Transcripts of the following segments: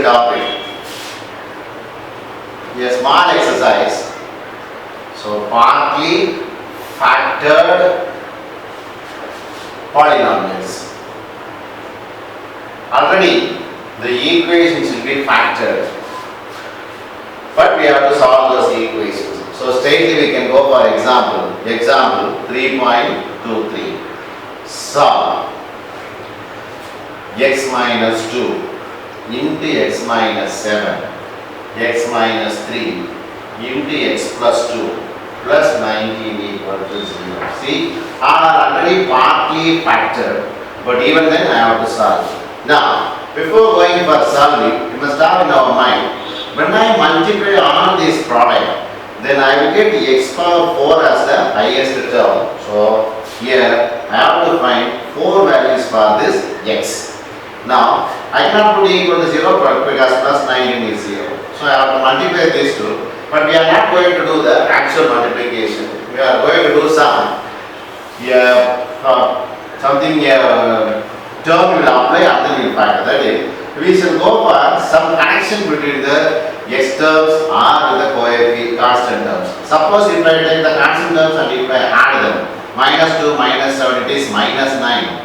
topic. A small exercise. So partly factored polynomials. Already the equations will be factored, but we have to solve those equations. So straightly we can go for example. Example 3.23. Solve x minus 2 into x minus 7, x minus 3 into x plus 2 plus 19 equal to 0. See, all are already partly factored, but even then I have to solve. Now, before going for solving, you must have in our mind, when I multiply all these products, then I will get x power 4 as the highest term. So, here I have to find 4 values for this x. Now, I cannot put equal to 0 because plus 19 is 0. So, I have to multiply these two. But we are not going to do the actual multiplication. We are going to do some term we will apply and then we will factor. That is, we shall go for some connection between the x terms or the constant terms. Suppose if I take the constant terms and if I add them, minus 2, minus 7, it is minus 9.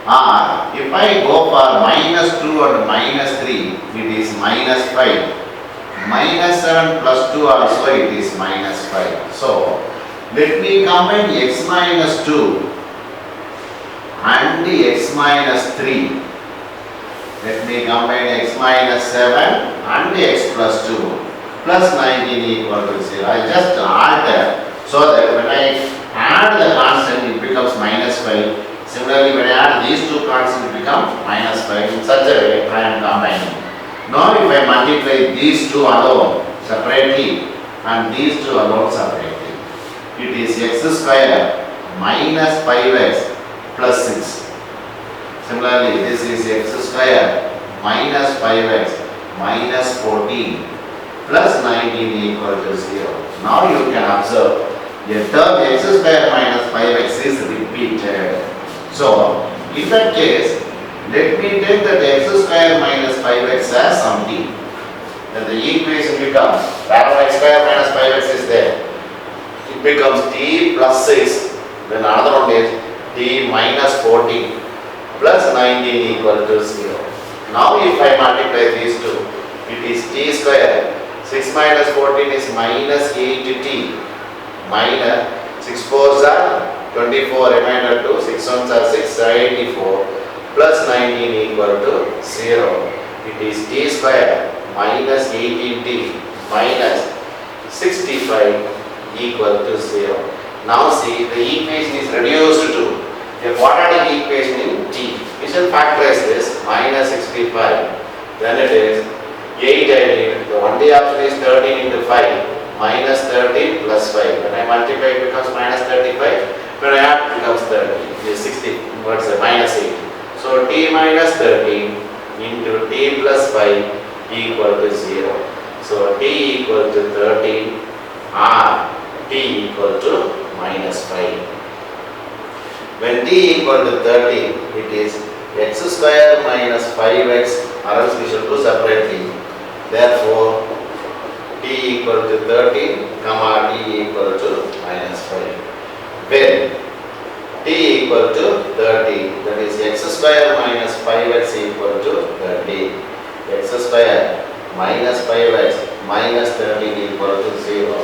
Or if I go for minus 2 and minus 3, it is minus 5. Minus 7 plus 2 also it is minus 5. So, let me combine x minus 2 and the x minus 3. Let me combine x minus 7 and the x plus 2 plus 19 equal to 0. I just alter so that when I add the constant it becomes minus 5. Similarly, when I add these two constants it becomes minus 5. In such a way I am combining. Now if I multiply these two alone separately and these two alone separately, it is x square minus 5x plus 6. Similarly, this is x square minus 5x minus 14 plus 19 equal to 0. Now you can observe the term x square minus 5x is repeated. So, in that case, let me take that x square minus 5x as something. Then the equation becomes, wherever x square minus 5x is there, it becomes t plus 6. Then another one is t minus 14 plus 19 equal to 0. Now if I multiply these two, it is t square. 6 minus 14 is minus 8t minus 6 4s are 24, remainder 2, 6 1s are 6, 84 plus 19 equal to 0. It is t square minus 18t minus 65 equal to 0. Now see, the equation is reduced to a quadratic equation in t. We shall factorize this minus 65. Then it is 8 I need. The only option is 13 into 5 minus 13 plus 5. When I multiply it becomes minus 35. When I add it becomes 30. It is 60. What's the minus 8? So t minus 13 into t plus 5 equal to 0. So t equal to 13 or t equal to minus 5. When t equal to 13, it is x square minus 5x, or else we should do separately. Therefore, t equal to 13, comma t equal to minus 5. When t equal to 30, that is x square minus 5x equal to 30. X square minus 5x minus 13 equal to 0,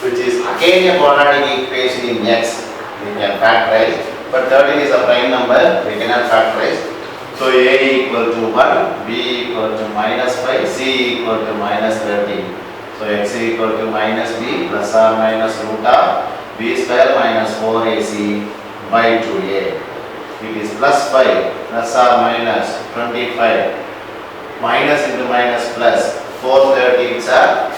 which is again a quadratic equation in x. We can factorize, but 13 is a prime number, we cannot factorize. So a equal to 1, b equal to minus 5, c equal to minus 13. So x equal to minus b plus or minus root of b square minus 4ac by 2a. It is plus 5 plus or minus 25 minus into minus plus 4 13s are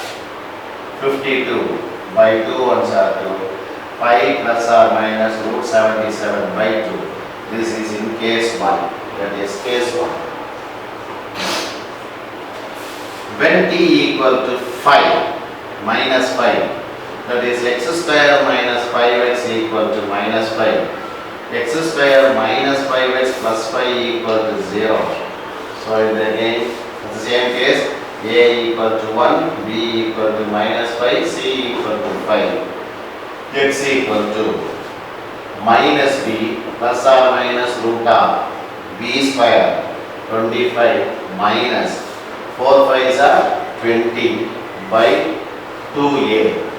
52 by 2 ones are 2. 5 plus or minus root 77 by 2. This is in case 1. That is case 1. When t equal to 5 minus 5, that is x square minus 5x equal to minus 5. X square minus 5x plus 5 equal to 0. So again the same case, A equal to 1, B equal to minus 5, C equal to 5, X equal to minus B plus or minus root of B square 25 minus 4 5s are 20 by 2A.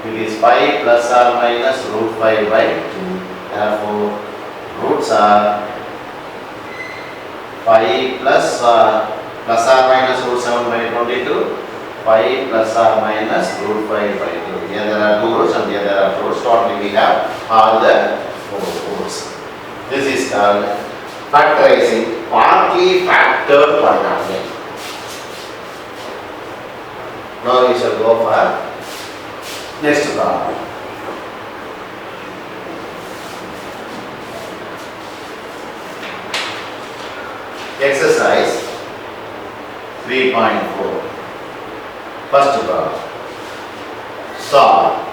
It is 5 plus or minus root 5 by 2. Therefore, roots are 5 plus or minus root 7 by 22, 5 plus or minus root 5 by 2. Here there are 2 roots and here there are 2 roots. Totally we have all the 4 roots. This is called factorizing partly factored polynomial. Now we shall go for next problem. Exercise 3.4. First problem. Solve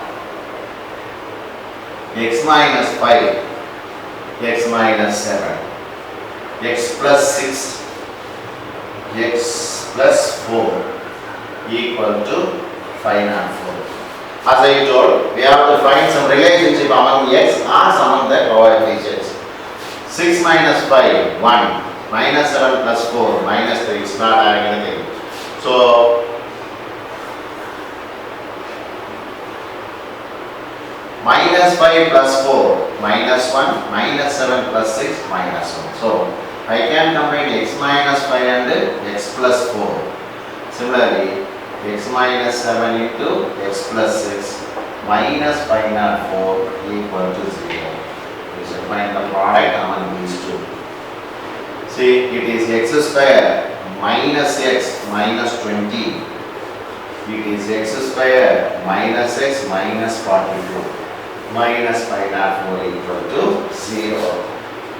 x minus 5, x minus 7, x plus 6, x plus 4 equal to 5 and 4. As I told, we have to find some relationship among x or some of the coefficients. 6 minus 5, 1. Minus 7 plus 4, minus 3, it's not having anything. So, minus 5 plus 4, minus 1, minus 7 plus 6, minus 1. So, I can combine x minus 5 and x plus 4. Similarly, x minus 7 into x plus 6 minus 5 and 4 equal to 0. We should find the product among these two. See, it is x square minus x minus 20. It is x square minus x minus 42. Minus 5 and 4 equal to 0.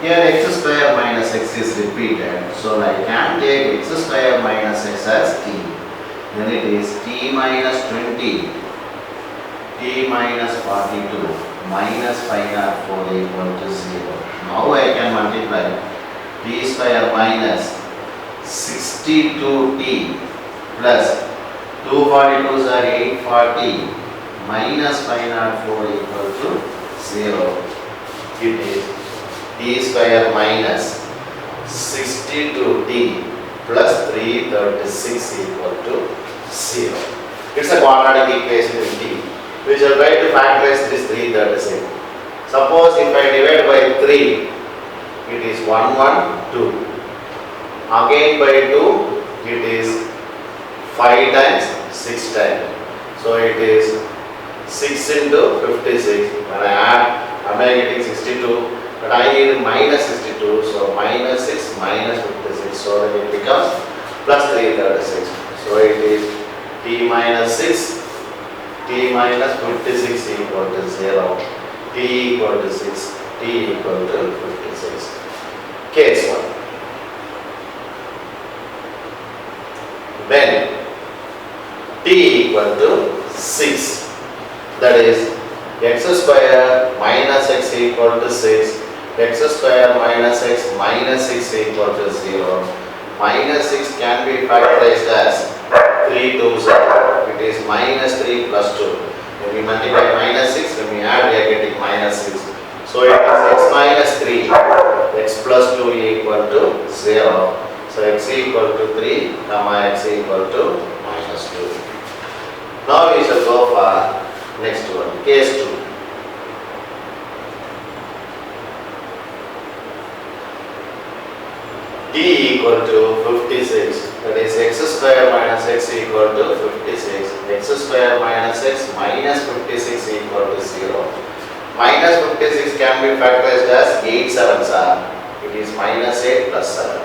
Here x square minus x is repeated. So I can take x square minus x as t. Then it is t minus 20. T minus 42 minus 5 and 4 equal to 0. Now I can multiply t square minus 62t plus 242s are 840 minus 504 equal to 0. It is t square minus 62t plus 336 equal to 0. It's a quadratic equation in t. We shall try to factorize this 336. Suppose if I divide by 3, it is 1, 1, 2. Again by 2, it is 5 times, 6 times. So it is 6 into 56. When I add, am I getting 62? But I need minus 62. So minus 6 minus 56. So then it becomes plus 336. So it is t minus 6, t minus 56 equal to 0. T equal to 6, t equal to 56. Case 1. When t equal to 6, that is x square minus x equal to 6, x square minus x minus 6 equal to 0. Minus 6 can be factorized as 3 2s, it is minus 3 plus 2. When we multiply minus 6, when we add, we are getting minus 6. So it is x minus 3, x plus 2 equal to 0. So x equal to 3, comma x equal to minus 2. Now we shall go for next one, case 2. t equal to 56, that is x square minus x equal to 56, x square minus x minus 56 equal to 0. Minus 56 can be factorized as 8 7s are. It is minus 8 plus 7.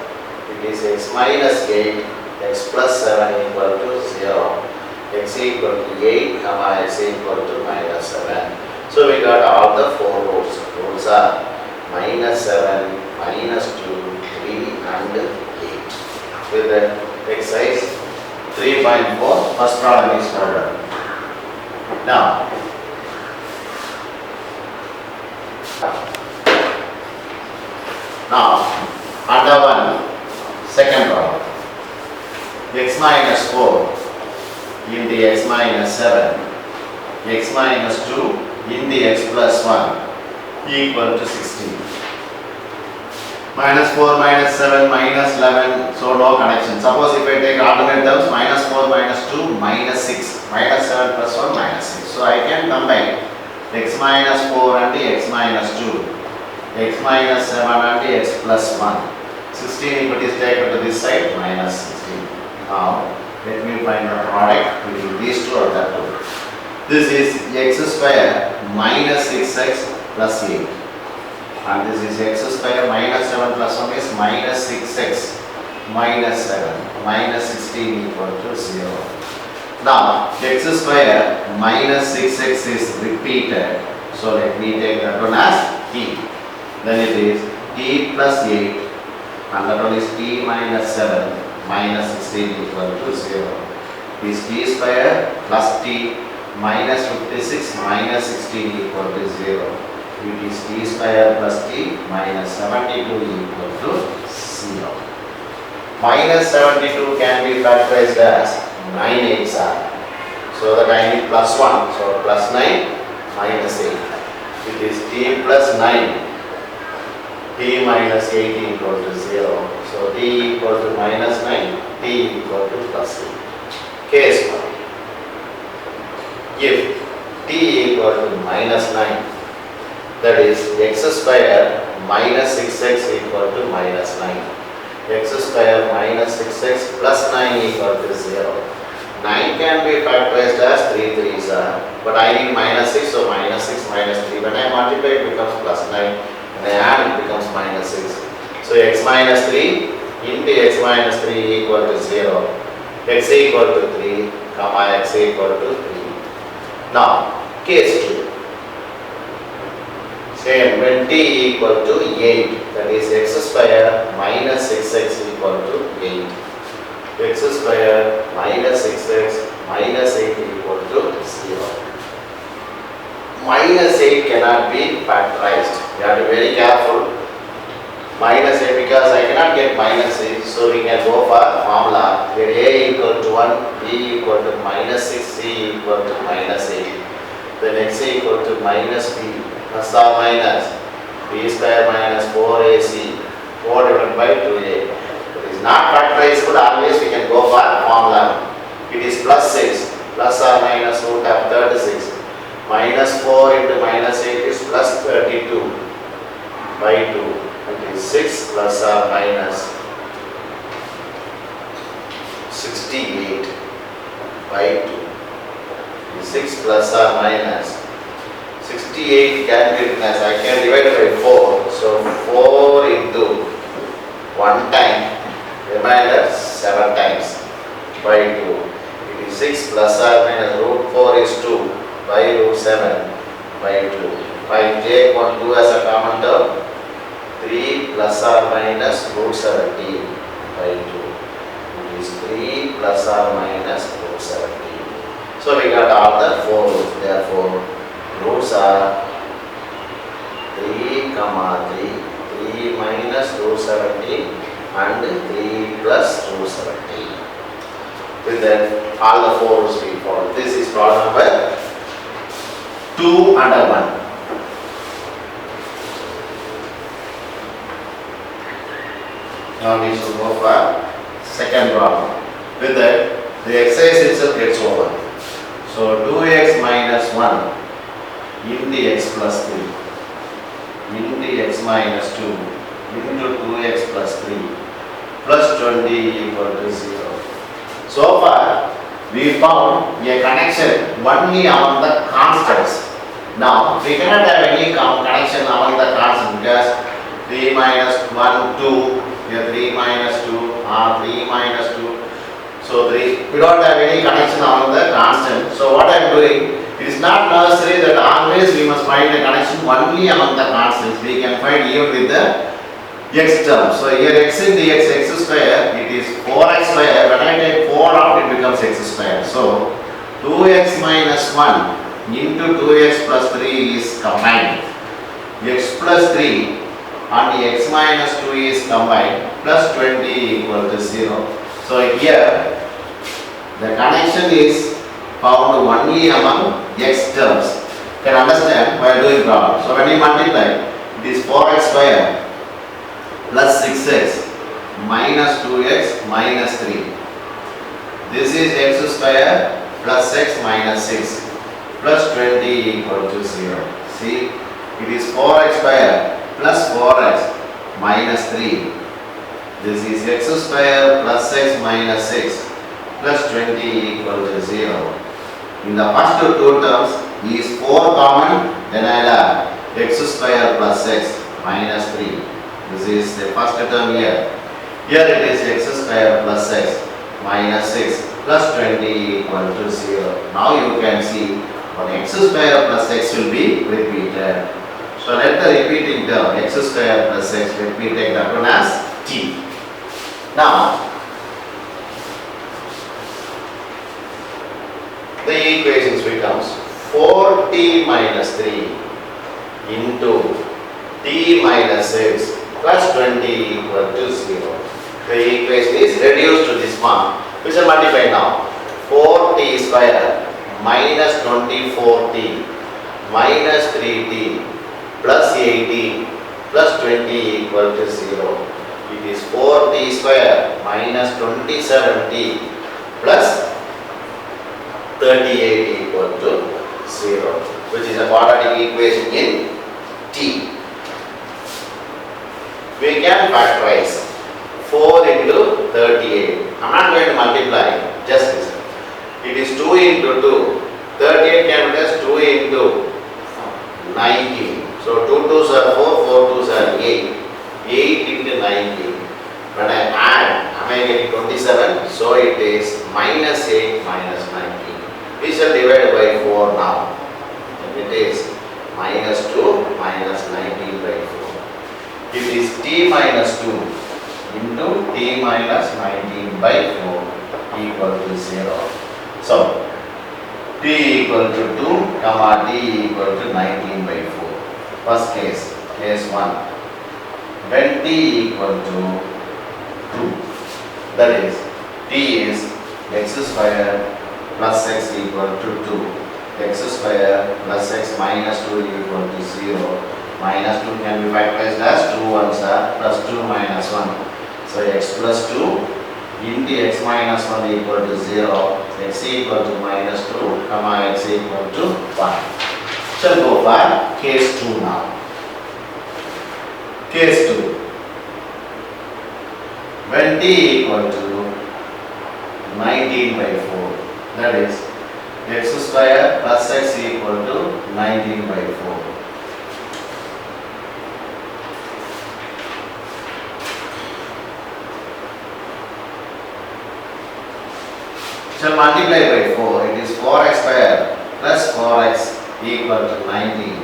It is x minus 8, x plus 7 equal to 0. X equal to 8, comma x equal to minus 7. So we got all the 4 roots. Roots are minus 7, minus 2, 3 and 8. With the exercise 3.4, first problem is ordered. Now, under 1, second problem. x minus 4 into x minus 7, x minus 2 into x plus 1 equal to 16. Minus 4 minus 7 minus 11, so no connection. Suppose if I take alternate terms, minus 4 minus 2 minus 6, minus 7 plus 1 minus 6. So I can combine x minus 4 and x minus 2, x minus 7 and x plus 1. 16 if it is taken to this side, minus 16. Now let me find the product between these two or that two. This is x square minus 6x plus 8. And this is x square minus 7 plus 1 is minus 6x minus 7 minus 16 equal to 0. Now x square minus 6x is repeated. So let me take that one as t. Then it is t plus 8 and that one is t minus 7 minus 16 equal to 0. Is t square plus t minus 56 minus 16 equal to 0. It is t square plus t minus 72 equal to 0. Minus 72 can be factorized as 9 8s are. So that I need plus 1. So plus 9 minus 8. It is t plus 9. T minus 8 equal to 0. So t equal to minus 9. T equal to plus 8. Case 1. If t equal to minus 9, that is x square minus 6x equal to minus 9. X square minus 6x plus 9 equal to 0. 9 can be factorized as 3 3s are. But I need minus 6, so minus 6 minus 3. When I multiply it becomes plus 9. When I add it becomes minus 6. So x minus 3 into x minus 3 equal to 0. X equal to 3, comma x equal to 3. Now, case 2. Same, when t equal to 8, that is x square minus 6x equal to 8. X square minus 6x minus 8 equal to 0. Minus 8 cannot be factorized. You have to be very careful. Minus 8 because I cannot get minus 8, so we can go for formula where a equal to 1, b equal to minus 6, c equal to minus 8. Then x equal to minus b. Plus or minus b square minus 4ac 4 divided by 2a. It is not factorizable, always we can go for formula. It is plus 6 plus or minus root of 36 minus 4 into minus 8 is plus 32 by 2. It is 6 plus or minus 68 by 2. It is 6 plus or minus 68 can be written as I can divide it by 4. So 4 into 1 time, remainder 7 times by 2. It is 6 plus or minus root 4 is 2 by root 7 by 2. If I take 1 2 as a common term, 3 plus or minus root 17 by 2. It is 3 plus or minus root 17. So we got all the 4 roots. Therefore, roots are 3, 3 minus root 17 and 3 plus root 17. With that, all the 4 roots we follow. This is problem number 2 under 1. Now we should go for second problem. With that, the exercise itself gets over. So 2x minus 1 into x plus 3 into x minus 2 into 2x plus 3 plus 20 equal to 0. So far, we found a connection only among the constants. Now, we cannot have any connection among the constants because 3 minus 1, 2, here 3 minus 2, 3 minus 2. So, we don't have any connection among the constants. So, what I am doing, it is not necessary that always we must find a connection only among the constants. We can find even with the x term. So, here x in the x square, it is 4x square. When I take 4 out, it becomes x square. So, 2x minus 1 into 2x plus 3 is combined. X plus 3 and x minus 2 is combined plus 20 equal to 0. So, here The connection is found only among x terms. Can understand while doing problem. So when you multiply, it is 4x square plus 6x minus 2x minus 3. This is x square plus x minus 6 plus 20 equal to 0. See, it is 4x square plus 4x minus 3. This is x square plus x minus 6 plus 20 equal to 0. In the first two terms, is 4 common, then I will have x square plus x minus 3. This is the first term here. Here it is x square plus x minus 6 plus 20 equal to 0. Now you can see what x square plus x will be repeated. So let the repeating term x square plus x let me take that one as t. Now the equations becomes 4t minus 3 into t minus 6 plus 20 equal to 0. The equation is reduced to this form. We shall multiply now. 4t square minus 24t minus 3t plus 80 plus 20 equal to 0. It is 4t square minus 27t plus 38 equal to 0, which is a quadratic equation in t. We can factorize 4 into 38. I am not going to multiply, just this. It is 2 into 2. 38 can be as 2 into 19. So 2 2s are 4, 4 2s are 8. 8 into 19. When I add, am I getting 27? So it is minus 8 minus 19. We shall divide by 4 now. It is minus 2 minus 19 by 4. It is t minus 2 into t minus 19 by 4 equal to 0. So t equal to 2 comma t equal to 19 by 4. First case, case 1. When t equal to 2, that is t is x square plus x equal to 2. X square plus x minus 2 equal to 0. Minus 2 can be factorized as 2 ones are plus 2 minus 1. So x plus 2 into x minus 1 equal to 0. X equal to minus 2 comma x equal to 1. Shall go for case 2 now. Case 2. When t equal to 19 by 4, that is x square plus x equal to 19 by 4. Shall multiply by 4, it is 4x square plus 4x equal to 19.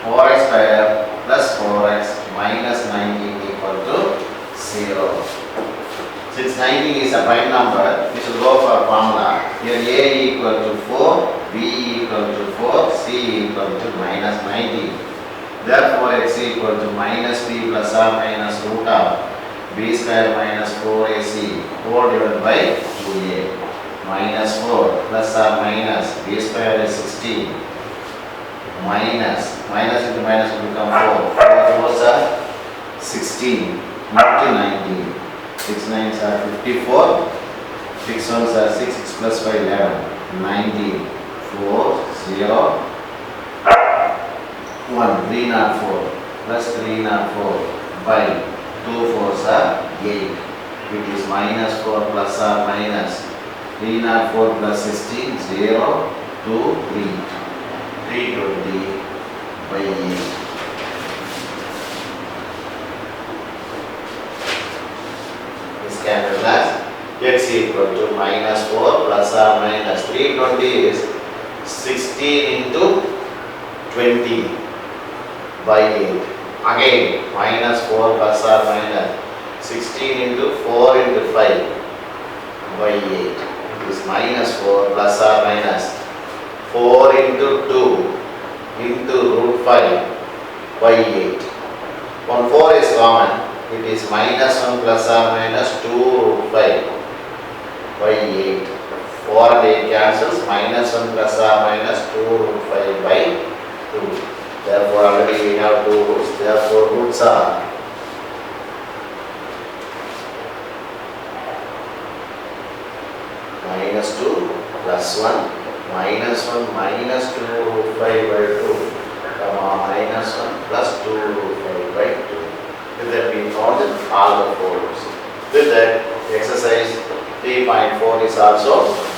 4x square plus 4x minus 19 equal to 0. Since 19 is a prime number, we should go for formula. Here a equal to 4, b equal to 4, c equal to minus 19. Therefore, x equal to minus b plus or minus root of b square minus 4ac whole divided by 2a. Minus 4 plus or minus b square is 16 minus into minus will become 4. 4 4s are 16 into 19. 6 9s are 54. 6 1s are 6. 6 plus 5 11. 19. 4 0 1 3 not 4 plus 3 not 4 by 2 4s are 8. It is minus 4 plus or minus 3 not 4 plus 16 0 2 3 320 by 8. This can be plus x equal to minus 4 plus or minus 320 is 16 into 20 by 8. Again minus 4 plus or minus 16 into 4 into 5 by 8. Is minus 4 plus or minus 4 into 2 into root 5 by 8. When 4 is common, it is minus 1 plus or minus 2 root 5 by 8. 4 4 and 8 cancels, minus 1 plus or minus 2 root 5 by 2. Therefore, already we have 2 roots. Therefore, roots are minus 2 plus 1, minus 1 minus 2 root 5 by 2, comma minus 1 plus 2 root 5 by 2. With that we found all the 4 roots. With that, exercise 3.4 is also